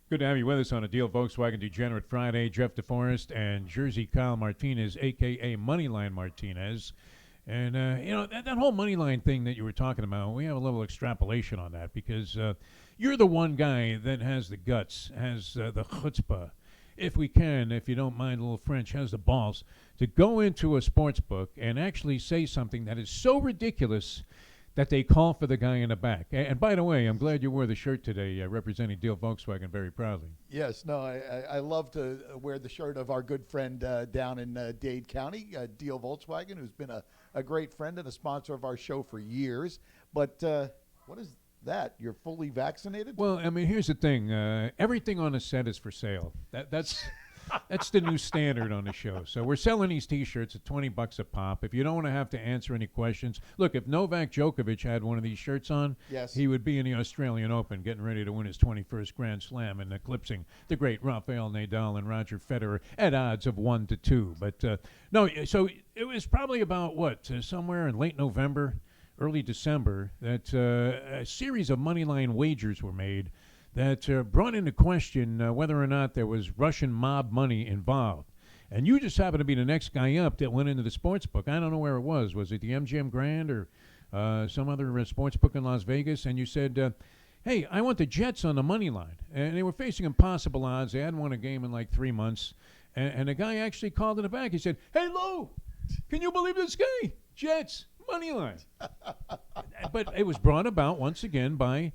Good to have you with us on a Deal Volkswagen Degenerate Friday. Jeff DeForest and Jersey Kyle Martinez, a.k.a. Moneyline Martinez. And, that whole Moneyline thing that you were talking about, we have a little extrapolation on that because you're the one guy that has the guts, has the chutzpah, if you don't mind a little French, has the balls to go into a sports book and actually say something that is so ridiculous that they call for the guy in the back. And by the way, I'm glad you wore the shirt today representing Deal Volkswagen very proudly. Yes, no, I love to wear the shirt of our good friend down in Dade County, Deal Volkswagen, who's been a great friend and a sponsor of our show for years. But what is that? You're fully vaccinated? Well, I mean, here's the thing. Everything on the set is for sale. That's the new standard on the show. So we're selling these T-shirts at $20 a pop. If you don't want to have to answer any questions, look, if Novak Djokovic had one of these shirts on, yes, he would be in the Australian Open getting ready to win his 21st Grand Slam and eclipsing the great Rafael Nadal and Roger Federer at odds of 1-2. But no, so it was probably about somewhere in late November, early December, that a series of moneyline wagers were made that brought into question whether or not there was Russian mob money involved. And you just happened to be the next guy up that went into the sports book. I don't know where it was. Was it the MGM Grand or some other sports book in Las Vegas? And you said, hey, I want the Jets on the money line. And they were facing impossible odds. They hadn't won a game in like 3 months. And the guy actually called in the back. He said, hey, Lou, can you believe this guy? Jets, money line. But it was brought about once again by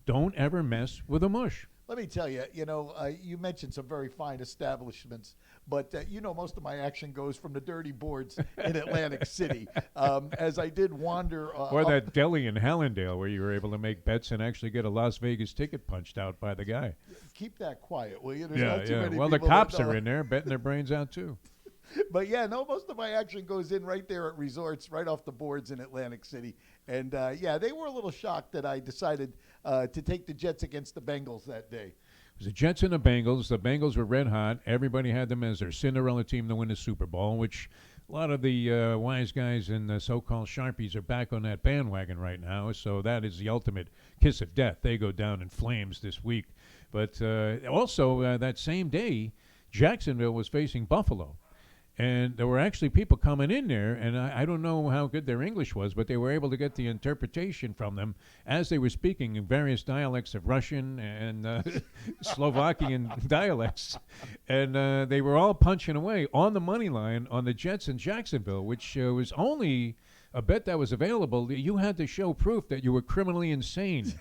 don't ever mess with a mush. Let me tell you, you mentioned some very fine establishments, but most of my action goes from the dirty boards in Atlantic City. As I did wander. Or that deli in Hallandale where you were able to make bets and actually get a Las Vegas ticket punched out by the guy. Keep that quiet, will you? There's yeah, not too yeah. many Well, the people cops that know. are in there betting their brains out too. But yeah, no, most of my action goes in right there at resorts, right off the boards in Atlantic City. And they were a little shocked that I decided to take the Jets against the Bengals that day. It was the Jets and the Bengals. The Bengals were red hot. Everybody had them as their Cinderella team to win the Super Bowl, which a lot of the wise guys and the so-called Sharpies are back on that bandwagon right now. So that is the ultimate kiss of death. They go down in flames this week. But also that same day, Jacksonville was facing Buffalo. And there were actually people coming in there, and I don't know how good their English was, but they were able to get the interpretation from them as they were speaking in various dialects of Russian and Slovakian dialects. And they were all punching away on the money line on the Jets in Jacksonville, which was only a bet that was available. You had to show proof that you were criminally insane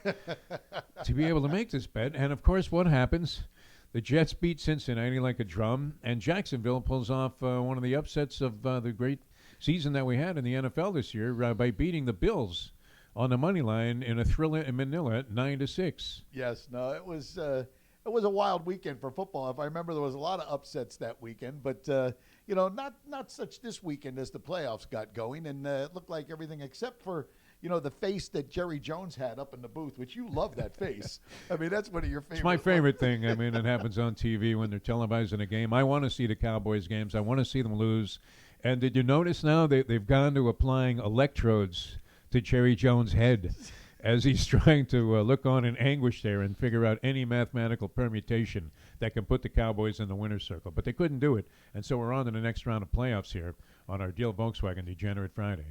to be able to make this bet. And, of course, what happens? The Jets beat Cincinnati like a drum, and Jacksonville pulls off one of the upsets of the great season that we had in the NFL this year by beating the Bills on the money line in a thriller in Manila at 9-6. Yes, no, it was a wild weekend for football. If I remember, there was a lot of upsets that weekend, but not such this weekend as the playoffs got going, and it looked like everything except for the face that Jerry Jones had up in the booth, which you love that face. I mean, that's one of your favorite. It's my favorite thing. I mean, it happens on TV when they're televising a game. I want to see the Cowboys games. I want to see them lose. And did you notice now they've gone to applying electrodes to Jerry Jones' head as he's trying to look on in anguish there and figure out any mathematical permutation that can put the Cowboys in the winner's circle. But they couldn't do it. And so we're on to the next round of playoffs here on our Deal Volkswagen Degenerate Friday.